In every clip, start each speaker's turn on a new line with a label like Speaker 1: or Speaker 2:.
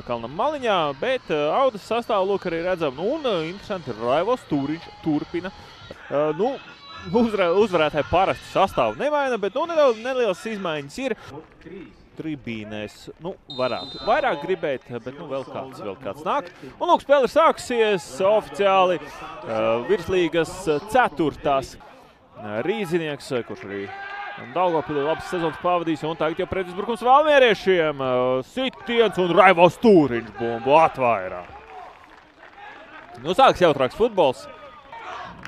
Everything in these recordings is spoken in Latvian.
Speaker 1: Kalnam maliņā, bet Audas sastāvu lūk arī redzam. Un interesanti, Raivos Tūriņš turpina. Uzvarētāji parasti sastāvu nevaina, bet nedaudz nelielas izmaiņas ir. Tribīnēs, varētu vairāk gribēt, bet vēl kāds nāk. Un lūk, spēle ir sākusies oficiāli virslīgas 4. Rīzinieks, kurš arī Daugavpilī labas sezonas pavadījis, un tagad jau pretuzbrukums valmieriešiem. Sitiens un Raivos Tūriņš bumbu atvairā. Sāks jautrāks futbols.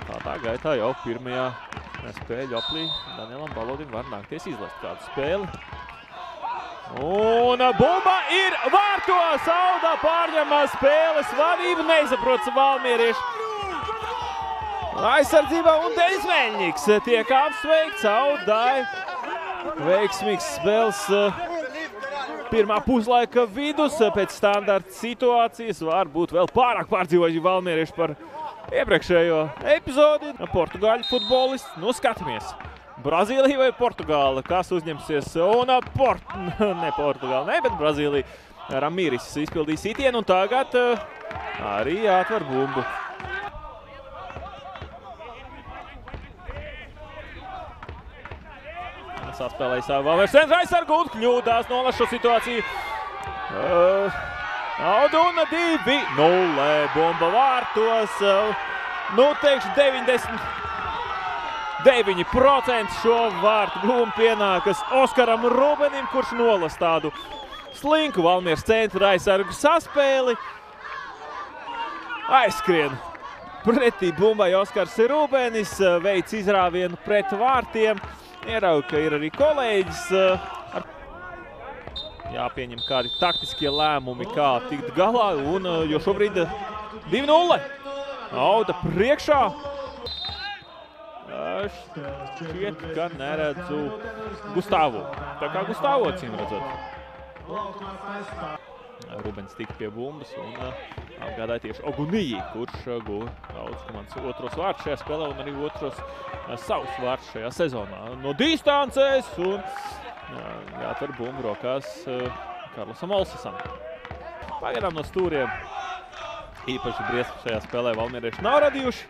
Speaker 1: Tādā gaitā jau pirmajā spēļu aplī Danielam Balodim var nākties izlest kādu spēli. Un bumba ir vārtos! Auda pārņemā spēles vadību, nesaprots valmierieši. Aizsardzībā un Denis Meļņiks tiek apsveikts Audai. Veiksmīgs spēles pirmā puslaika vidus pēc standarta situācijas. Varbūt vēl pārāk pārdzīvojuši valmierieši par iepriekšējo epizodi. Portugāļu futbolists, skatāmies. Brazīlija vai Portugāla, kas uzņemsies? Un ne Portugāla, bet Brazīlija. Ramīris izpildīja sitienu un tagad arī atver bumbu. Saspēlēja savu Valmieras centra aizsargu un kļūdās, nolaš šo situāciju. Auda un 2-0 bumba vārtos. Teikšu 99% šo vārtu bumbu pienākas Oskaram Rubenim, kurš nolas tādu slinku Valmieras centra aizsargu saspēli. Aizskrien pretī bumbai Oskars Rubenis, veic izrāvienu pret vārtiem. Ierauga, ka ir arī kolēģis. Jāpieņem kādi taktiskie lēmumi, kā tikt galā, jo šobrīd 2-0. Auda priekšā. Šķiet, ka neredzu Gustavo. Tā kā Gustavo, acīm redzot. Rubens tika pie bumbas un apgādāja tieši Oguniji, kurš guva Audas komandas otros vārdus šajā spēlē un arī otros savus vārdus šajā sezonā. No distancēs un jāatver bumbu rokās Karlosam Olsesam. Pagaidām no stūriem īpaši briesmu šajā spēlē valmierieši nav radījuši.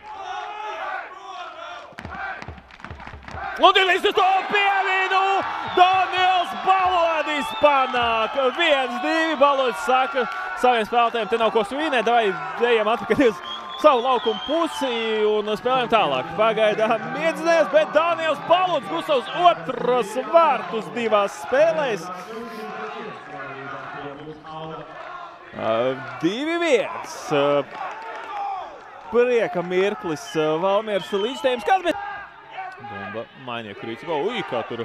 Speaker 1: Un Dilis uz to pievīnu! Daniels Balodis panāk! 1-2. Balodis saka saviem spēlētājiem, te nav ko svinēt, vai ejam atpakaļ uz savu laukumu pusi un spēlējam tālāk. Pagaidām miedzinājās, bet Daniels Balodis gūs savus otros vārtus 2 spēlēs. 2-1. Prieka mirklis Valmieras līdzstējums. Kāds bija? Bumba mainieku rīcībā. Kā tur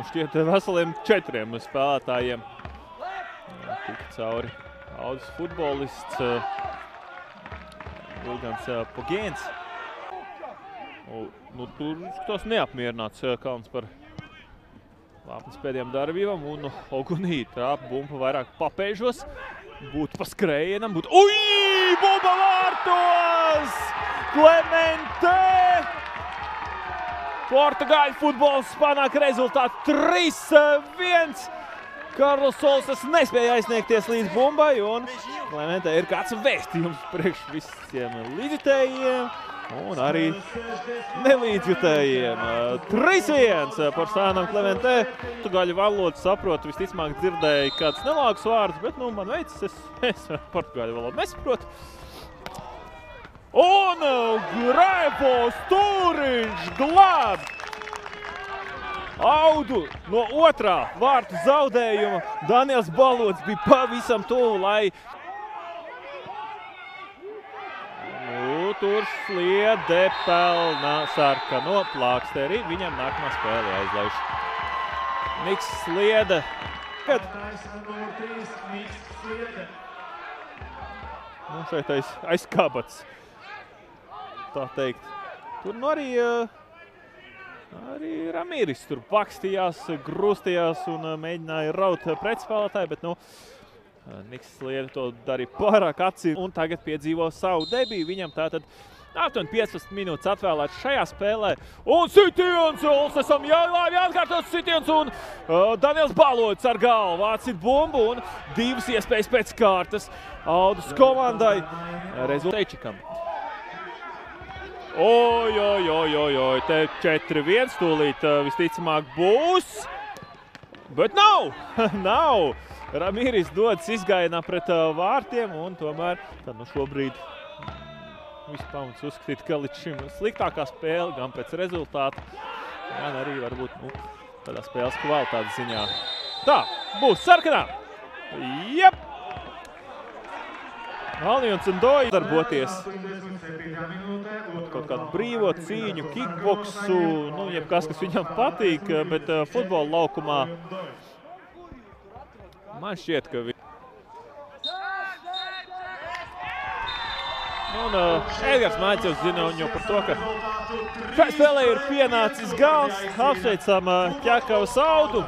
Speaker 1: šķiet veseliem 4 spēlētājiem. Tika cauri Audas futbolists Vilgans Pogēns. Tur tas neapmierināts Kalns par lāpnes pēdējām darbībām. Un Ogunī trāpa bumba vairāk papēžos. Būtu pa skrējienam. Bumba vārtos! Clemente! Portugāļu futbols panāk rezultātu 3-1. Karlos Olses nespēja aizsniegties līdz bumbai, un Clemente ir kāds vēstījums priekš visiem līdzjutējiem un arī nelīdzjutējiem. 3-1 par Sānam Clemente. Portugāļu valodu saprotu, visticamāk dzirdēju kāds nelāks vārds, bet man veicis, es portugāļu valodu nesaprotu. Un Raivos Tūriņš glāb Audu no otrā vārtu zaudējuma. Daniels Balodis bija pavisam tuvu, lai tur Sliede pelna sarkano plāksteri. Viņam nākamā spēle aizlaiž. Niks Sliede. Šeit aizkabats. Tā teikt. Tur arī Ramīris tur pakstījās, grūstījās un mēģināja raut pretspēlētāju, bet Niks Sliede to darīja pārāk acīm un tagad piedzīvo savu debiju. Viņam tātad Aptuveni 15 minūtes atvēlēts šajā spēlē. Un sitiens! Uls esam jāatkārtos sitiens un Daniels Balots ar galvu vācit bumbu un 2 iespējas pēc kārtas Audus komandai. Rezultēčikam. Oj, te 4-1 tūlīt visticamāk būs. Bet nav! Nav! Ramīris dodas izgājienā pret vārtiem un tomēr tad nu šobrīd viss pamats uzskatīt, ka līdz šim sliktākā spēle gan pēc rezultāta, gan arī varbūt tādā spēles kvalitātes ziņā. Tā, būs sarkanā! Jep! Alnions un Doji darboties. Kaut kādu brīvo cīņu, kickboksu, jebkas, kas viņam patīk, bet futbola laukumā man šķiet, ka un Edgars Mācevs zina jau par to, ka šai spēlē ir pienācis gals. Apsveicam Ķekavas Audu.